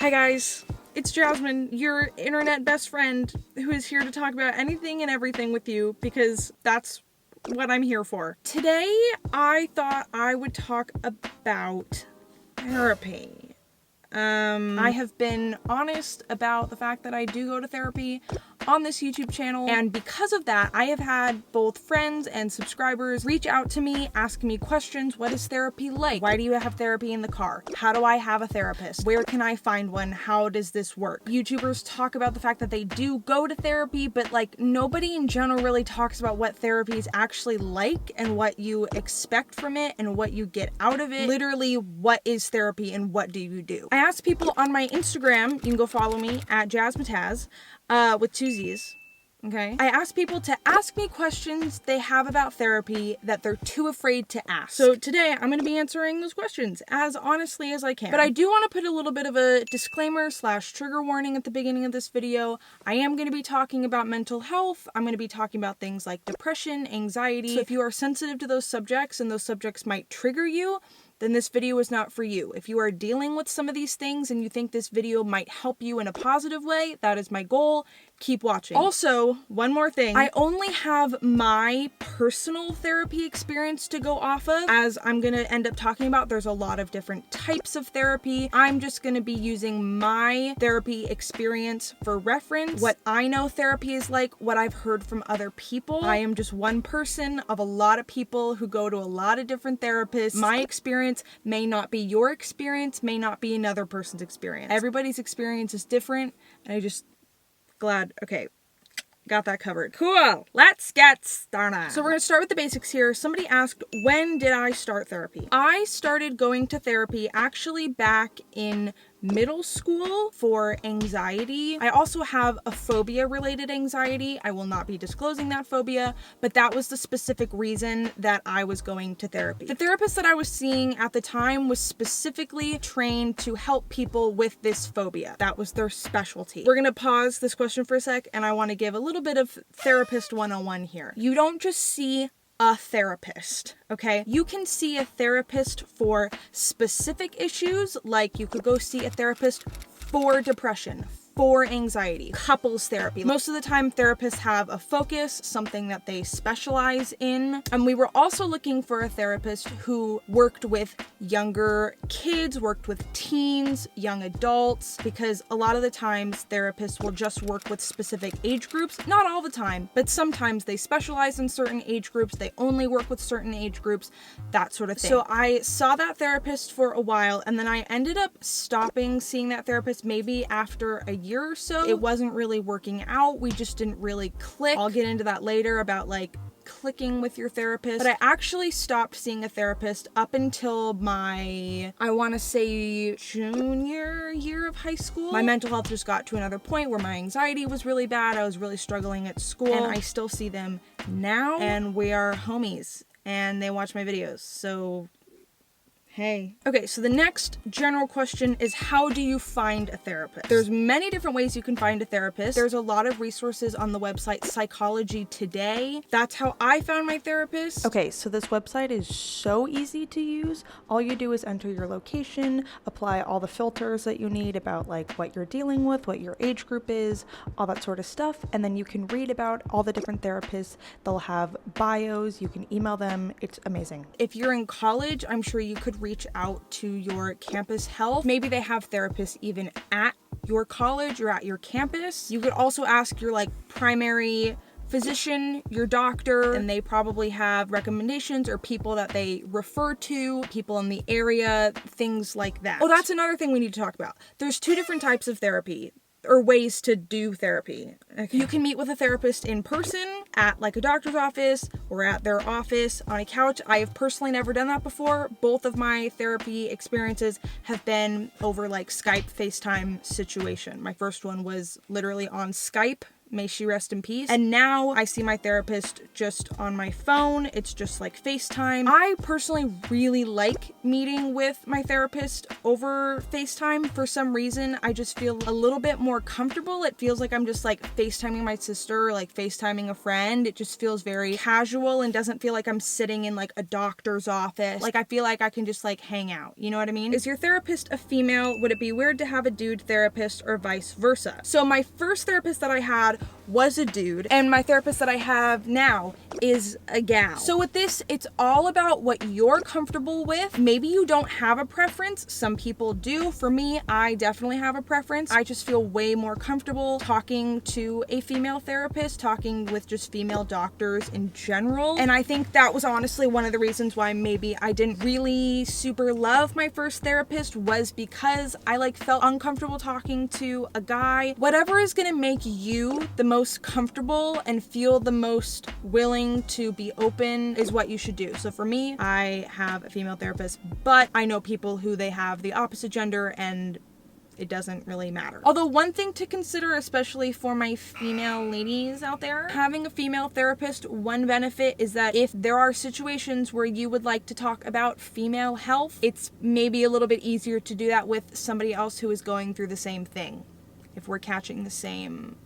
Hi guys, it's Jasmine, your internet best friend, who is here to talk about anything and everything with you because that's what I'm here for. Today, I thought I would talk about therapy. I have been honest about the fact that I do go to therapy on this YouTube channel, and because of that, I have had both friends and subscribers reach out to me asking me questions. What is therapy like? Why do you have therapy in the car? How do I have a therapist? Where can I find one? How does this work? YouTubers talk about the fact that they do go to therapy, but like nobody in general really talks about what therapy is actually like and what you expect from it and what you get out of it. Literally, what is therapy and what do you do? I asked people on my Instagram, you can go follow me at That Jaz, with 2 Z's. Okay. I asked people to ask me questions they have about therapy that they're too afraid to ask. So today I'm going to be answering those questions as honestly as I can. But I do want to put a little bit of a disclaimer / trigger warning at the beginning of this video. I am going to be talking about mental health. I'm going to be talking about things like depression, anxiety. So if you are sensitive to those subjects and those subjects might trigger you, then this video is not for you. If you are dealing with some of these things and you think this video might help you in a positive way, that is my goal. Keep watching. Also, one more thing. I only have my personal therapy experience to go off of. As I'm gonna end up talking about, there's a lot of different types of therapy. I'm just gonna be using my therapy experience for reference. What I know therapy is like, what I've heard from other people. I am just one person of a lot of people who go to a lot of different therapists. My experience may not be your experience, may not be another person's experience. Everybody's experience is different, and I just glad, okay, got that covered. Cool, let's get started. So we're gonna start with the basics here. Somebody asked, when did I start therapy? I started going to therapy actually back in middle school for anxiety. I also have a phobia-related anxiety. I will not be disclosing that phobia, but that was the specific reason that I was going to therapy. The therapist that I was seeing at the time was specifically trained to help people with this phobia. That was their specialty. We're gonna pause this question for a sec, and I want to give a little bit of therapist 101 here. You don't just see a therapist, okay? You can see a therapist for specific issues, like you could go see a therapist for depression, for anxiety, couples therapy. Most of the time, therapists have a focus, something that they specialize in. And we were also looking for a therapist who worked with younger kids, worked with teens, young adults, because a lot of the times therapists will just work with specific age groups. Not all the time, but sometimes they specialize in certain age groups. They only work with certain age groups, that sort of thing. So I saw that therapist for a while, and then I ended up stopping seeing that therapist maybe after a year or so. It wasn't really working out. We just didn't really click. I'll get into that later about like clicking with your therapist. But I actually stopped seeing a therapist up until my, I want to say, junior year of high school. My mental health just got to another point where my anxiety was really bad. I was really struggling at school, and I still see them now, and we are homies, and they watch my videos, so hey. Okay, so the next general question is, how do you find a therapist? There's many different ways you can find a therapist. There's a lot of resources on the website Psychology Today. That's how I found my therapist. Okay, so this website is so easy to use. All you do is enter your location, apply all the filters that you need about like what you're dealing with, what your age group is, all that sort of stuff, and then you can read about all the different therapists. They'll have bios, you can email them. It's amazing. If you're in college, I'm sure you could reach out to your campus health. Maybe they have therapists even at your college or at your campus. You could also ask your like primary physician, your doctor, and they probably have recommendations or people that they refer to, people in the area, things like that. Oh, that's another thing we need to talk about. There's 2 different types of therapy, or ways to do therapy. Okay. You can meet with a therapist in person at like a doctor's office or at their office on a couch. I have personally never done that before. Both of my therapy experiences have been over like Skype, FaceTime situation. My first one was literally on Skype May she rest in peace. And now I see my therapist just on my phone. It's just like FaceTime. I personally really like meeting with my therapist over FaceTime. For some reason, I just feel a little bit more comfortable. It feels like I'm just like FaceTiming my sister, like FaceTiming a friend. It just feels very casual and doesn't feel like I'm sitting in like a doctor's office. Like I feel like I can just like hang out. You know what I mean? Is your therapist a female? Would it be weird to have a dude therapist or vice versa? So my first therapist that I had was a dude, and my therapist that I have now is a gal. So with this, it's all about what you're comfortable with. Maybe you don't have a preference. Some people do. For me, I definitely have a preference. I just feel way more comfortable talking to a female therapist, talking with just female doctors in general. And I think that was honestly one of the reasons why maybe I didn't really super love my first therapist, was because I like felt uncomfortable talking to a guy. Whatever is gonna make you the most comfortable and feel the most willing to be open is what you should do. So for me, I have a female therapist, but I know people who they have the opposite gender and it doesn't really matter. Although one thing to consider, especially for my female ladies out there, having a female therapist, one benefit is that if there are situations where you would like to talk about female health, it's maybe a little bit easier to do that with somebody else who is going through the same thing. If we're catching the same...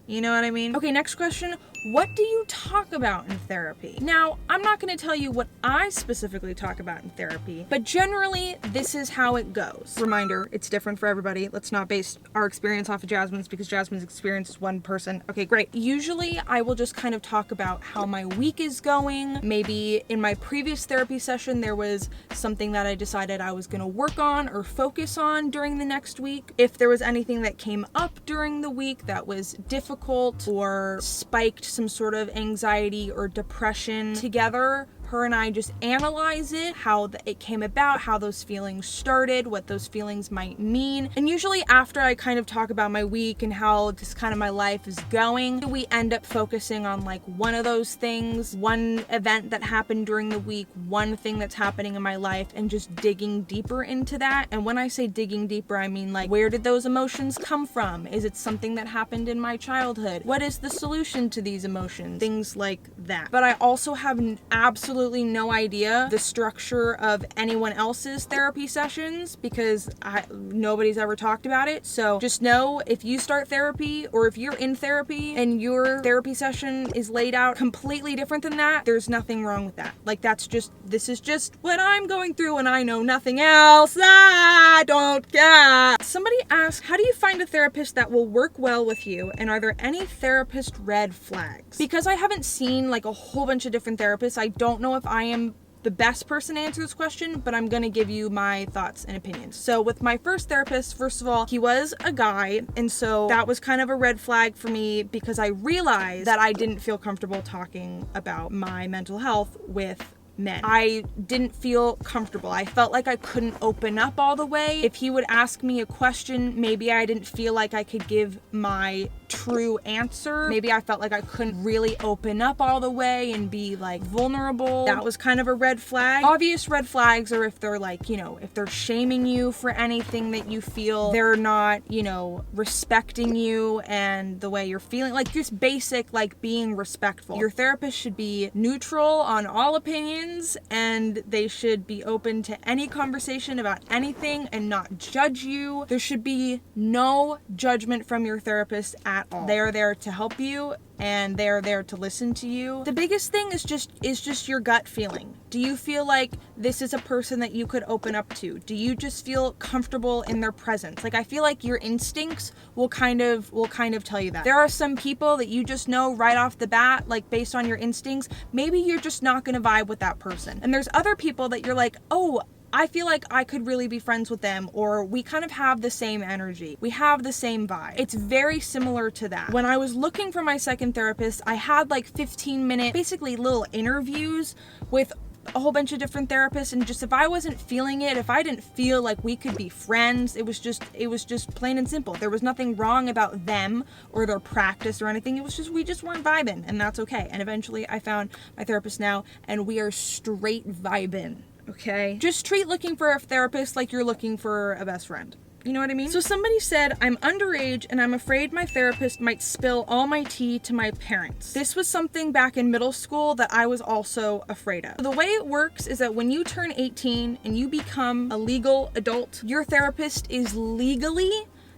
You know what I mean? Okay, next question. What do you talk about in therapy? Now, I'm not going to tell you what I specifically talk about in therapy, but generally, this is how it goes. Reminder, it's different for everybody. Let's not base our experience off of Jasmine's, because Jasmine's experience is one person. Okay, great. Usually, I will just kind of talk about how my week is going. Maybe in my previous therapy session, there was something that I decided I was going to work on or focus on during the next week. If there was anything that came up during the week that was difficult or spiked some sort of anxiety or depression, together, her and I just analyze it, how it came about, how those feelings started, what those feelings might mean. And usually after I kind of talk about my week and how just kind of my life is going, we end up focusing on like one of those things, one event that happened during the week, one thing that's happening in my life, and just digging deeper into that. And when I say digging deeper, I mean like, where did those emotions come from? Is it something that happened in my childhood? What is the solution to these emotions? Things like that. But I also have absolutely no idea the structure of anyone else's therapy sessions, because nobody's ever talked about it. So just know, if you start therapy or if you're in therapy and your therapy session is laid out completely different than that, there's nothing wrong with that. Like, this is just what I'm going through and I know nothing else. I don't care. Somebody asked, how do you find a therapist that will work well with you, and are there any therapist red flags? Because I haven't seen like a whole bunch of different therapists, I don't know if I am the best person to answer this question, but I'm gonna give you my thoughts and opinions. So with my first therapist, first of all, he was a guy, and so that was kind of a red flag for me, because I realized that I didn't feel comfortable talking about my mental health with men. I didn't feel comfortable. I felt like I couldn't open up all the way. If he would ask me a question, maybe I didn't feel like I could give my true answer. Maybe I felt like I couldn't really open up all the way and be like vulnerable. That was kind of a red flag. Obvious red flags are if they're like, you know, if they're shaming you for anything that you feel, they're not, you know, respecting you and the way you're feeling, like just basic, like being respectful. Your therapist should be neutral on all opinions, and they should be open to any conversation about anything and not judge you. There should be no judgment from your therapist at all. They are there to help you, and they are there to listen to you. The biggest thing is just your gut feeling. Do you feel like this is a person that you could open up to? Do you just feel comfortable in their presence? Like, I feel like your instincts will kind of tell you that. There are some people that you just know right off the bat, like based on your instincts, maybe you're just not gonna vibe with that person. And there's other people that you're like, oh, I feel like I could really be friends with them, or we kind of have the same energy. We have the same vibe. It's very similar to that. When I was looking for my second therapist, I had like 15-minute, basically little interviews with a whole bunch of different therapists, and just if I wasn't feeling it, if I didn't feel like we could be friends, it was just plain and simple. There was nothing wrong about them or their practice or anything. It was just, we just weren't vibing, and that's okay. And eventually I found my therapist now, and we are straight vibing. Okay? Just treat looking for a therapist like you're looking for a best friend. You know what I mean? So somebody said, I'm underage and I'm afraid my therapist might spill all my tea to my parents. This was something back in middle school that I was also afraid of. So the way it works is that when you turn 18 and you become a legal adult, your therapist is legally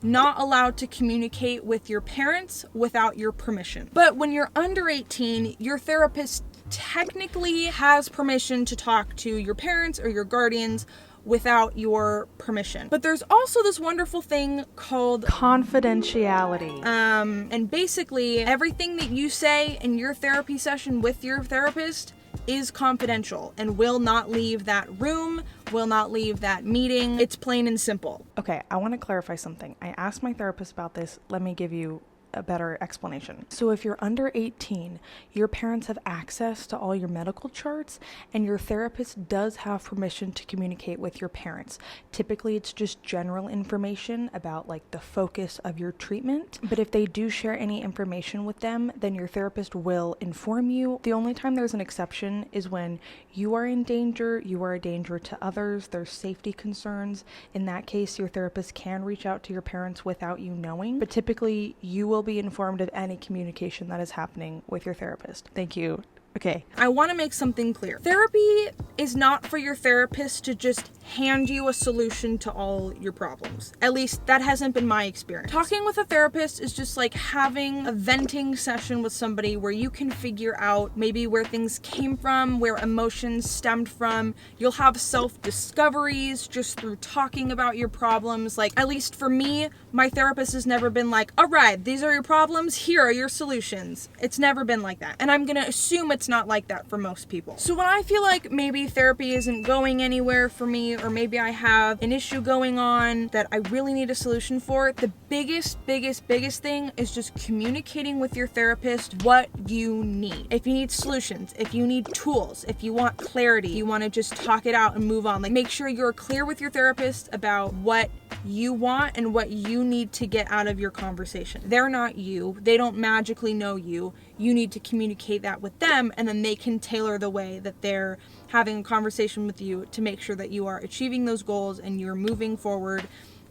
not allowed to communicate with your parents without your permission. But when you're under 18, your therapist technically has permission to talk to your parents or your guardians without your permission. But there's also this wonderful thing called confidentiality. And basically everything that you say in your therapy session with your therapist is confidential and will not leave that room, will not leave that meeting. It's plain and simple. Okay, I want to clarify something. I asked my therapist about this. Let me give you a better explanation. So if you're under 18, your parents have access to all your medical charts, and your therapist does have permission to communicate with your parents. Typically, it's just general information about like the focus of your treatment. But if they do share any information with them, then your therapist will inform you. The only time there's an exception is when you are in danger, you are a danger to others, there's safety concerns. In that case, your therapist can reach out to your parents without you knowing. But typically, you will be informed of any communication that is happening with your therapist. Thank you. Okay. I want to make something clear. Therapy is not for your therapist to just hand you a solution to all your problems. At least that hasn't been my experience. Talking with a therapist is just like having a venting session with somebody where you can figure out maybe where things came from, where emotions stemmed from. You'll have self-discoveries just through talking about your problems. Like, at least for me, my therapist has never been like, all right, these are your problems, here are your solutions. It's never been like that. And I'm gonna assume it's not like that for most people. So when I feel like maybe therapy isn't going anywhere for me, or maybe I have an issue going on that I really need a solution for, the biggest thing is just communicating with your therapist what you need. If you need solutions, if you need tools, if you want clarity, you want to just talk it out and move on. Like, make sure you're clear with your therapist about what you want and what you need to get out of your conversation. They're not you. They don't magically know you. You need to communicate that with them, and then they can tailor the way that they're having a conversation with you to make sure that you are achieving those goals and you're moving forward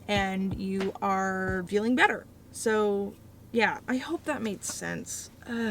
and you are feeling better. So yeah, I hope that made sense.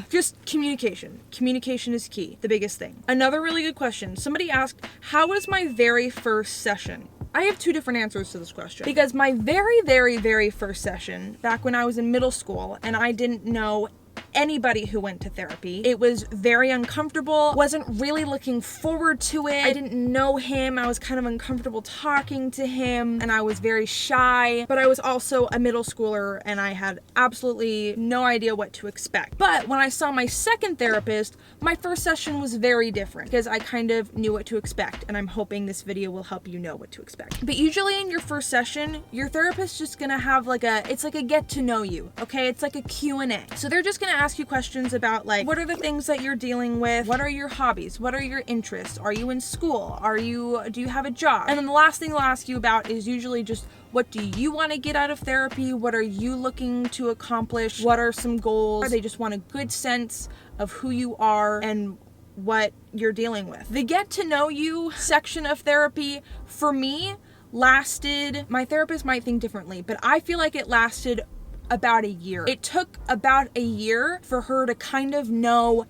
Just communication. Communication is key. The biggest thing. Another really good question. Somebody asked, how was my very first session? I have two different answers to this question, because my very first session, back when I was in middle school and I didn't know anybody who went to therapy, it was very uncomfortable. Wasn't really looking forward to it. I didn't know him. I was kind of uncomfortable talking to him, and I was very shy, but I was also a middle schooler and I had absolutely no idea what to expect. But when I saw my second therapist, my first session was very different because I kind of knew what to expect, and I'm hoping this video will help you know what to expect. But usually in your first session, your therapist's just gonna have it's like a get to know you, okay? It's like a Q&A. So they're just gonna ask you questions about like, what are the things that you're dealing with? What are your hobbies? What are your interests? Are you in school? Do you have a job? And then the last thing they'll ask you about is usually just, what do you want to get out of therapy? What are you looking to accomplish? What are some goals? They just want a good sense of who you are and what you're dealing with. The get to know you section of therapy for me lasted, my therapist might think differently, but I feel like it lasted about a year. It took about a year for her to kind of know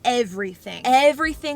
everything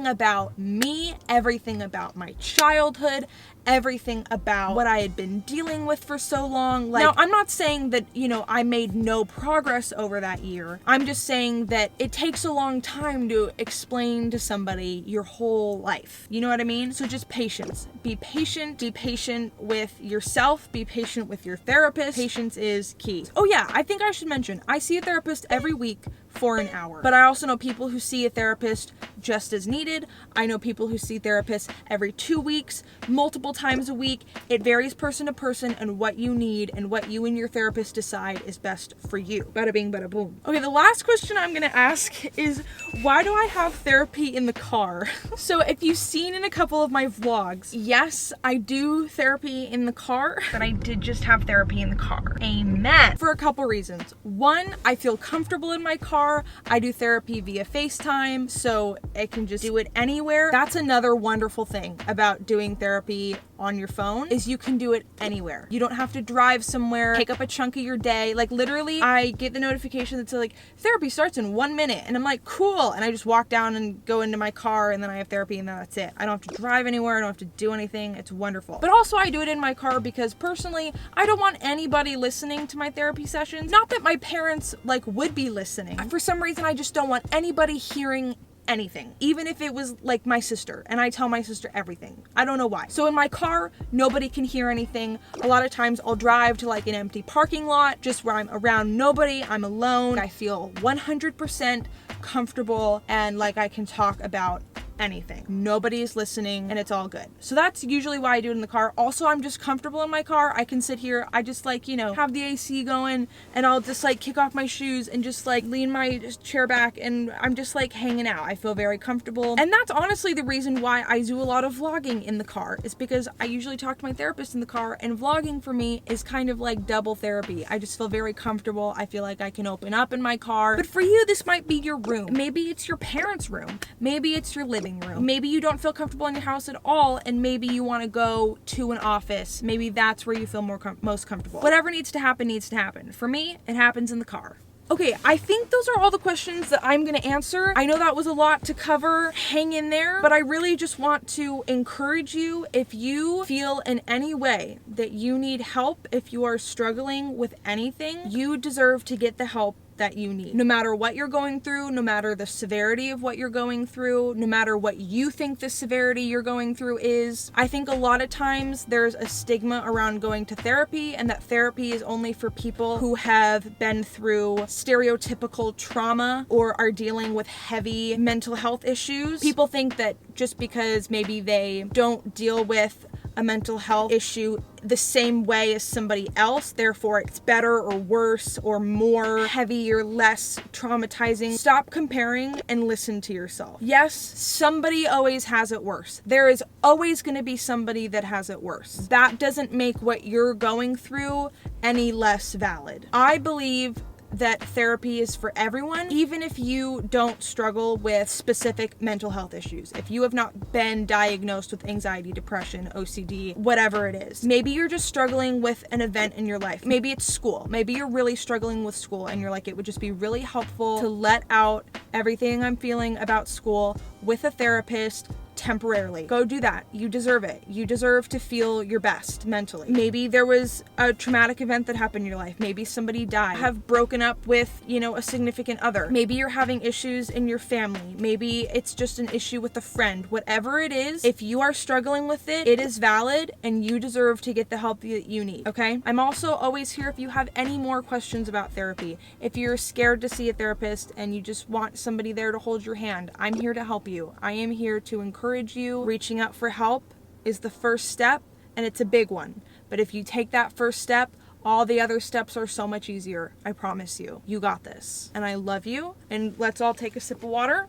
about me, everything about my childhood, everything about what I had been dealing with for so long. Now, I'm not saying that, I made no progress over that year. I'm just saying that it takes a long time to explain to somebody your whole life. You know what I mean? So just patience. Be patient with yourself, be patient with your therapist. Patience is key. Oh yeah, I think I should mention, I see a therapist every week for an hour. But I also know people who see a therapist just as needed. I know people who see therapists every 2 weeks, multiple times a week. It varies person to person and what you need and what you and your therapist decide is best for you. Bada bing, bada boom. Okay, the last question I'm gonna ask is, why do I have therapy in the car? So if you've seen in a couple of my vlogs, yes, I do therapy in the car, but I did just have therapy in the car. Amen. For a couple reasons. One, I feel comfortable in my car. I do therapy via FaceTime, so I can just do it anywhere. That's another wonderful thing about doing therapy on your phone is you can do it anywhere. You don't have to drive somewhere, take up a chunk of your day. Like literally, I get the notification that says like therapy starts in 1 minute, and I'm like, cool. And I just walk down and go into my car, and then I have therapy, and then that's it. I don't have to drive anywhere. I don't have to do anything. It's wonderful. But also I do it in my car because personally, I don't want anybody listening to my therapy sessions. Not that my parents like would be listening. For some reason, I just don't want anybody hearing anything, even if it was like my sister, and I tell my sister everything. I don't know why. So in my car, nobody can hear anything. A lot of times I'll drive to like an empty parking lot, just where I'm around nobody, I'm alone. I feel 100% comfortable and like I can talk about anything. Nobody's listening and it's all good. So that's usually why I do it in the car. Also, I'm just comfortable in my car. I can sit here. I just like, you know, have the AC going, and I'll just like kick off my shoes and just like lean my chair back, and I'm just like hanging out. I feel very comfortable. And that's honestly the reason why I do a lot of vlogging in the car, is because I usually talk to my therapist in the car, and vlogging for me is kind of like double therapy. I just feel very comfortable. I feel like I can open up in my car. But for you, this might be your room. Maybe it's your parents' room. Maybe it's your living room. Maybe you don't feel comfortable in your house at all, and maybe you want to go to an office. Maybe that's where you feel most comfortable. Whatever needs to happen needs to happen. For me, it happens in the car. Okay, I think those are all the questions that I'm going to answer. I know that was a lot to cover. Hang in there. But I really just want to encourage you, if you feel in any way that you need help, if you are struggling with anything, you deserve to get the help that you need. No matter what you're going through, no matter the severity of what you're going through, no matter what you think the severity you're going through is. I think a lot of times there's a stigma around going to therapy, and that therapy is only for people who have been through stereotypical trauma or are dealing with heavy mental health issues. People think that just because maybe they don't deal with a mental health issue the same way as somebody else, therefore it's better or worse or more heavy or less traumatizing. Stop comparing and listen to yourself. Yes, somebody always has it worse. There is always going to be somebody that has it worse. That doesn't make what you're going through any less valid. I believe that therapy is for everyone, even if you don't struggle with specific mental health issues. If you have not been diagnosed with anxiety, depression, OCD, whatever it is. Maybe you're just struggling with an event in your life. Maybe it's school. Maybe you're really struggling with school, and you're like, it would just be really helpful to let out everything I'm feeling about school with a therapist temporarily. Go do that. You deserve it. You deserve to feel your best mentally. Maybe there was a traumatic event that happened in your life. Maybe somebody died. Have broken up with, a significant other. Maybe you're having issues in your family. Maybe it's just an issue with a friend. Whatever it is, if you are struggling with it, it is valid, and you deserve to get the help that you need, okay? I'm also always here if you have any more questions about therapy. If you're scared to see a therapist and you just want somebody there to hold your hand, I'm here to help you. I am here to encourage you. Reaching out for help is the first step, and it's a big one. But if you take that first step, all the other steps are so much easier. I promise you. You got this. And I love you. And let's all take a sip of water.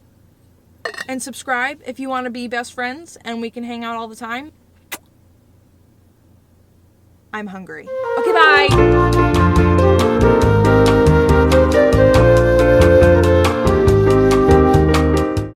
And subscribe if you want to be best friends and we can hang out all the time. I'm hungry. Okay, bye.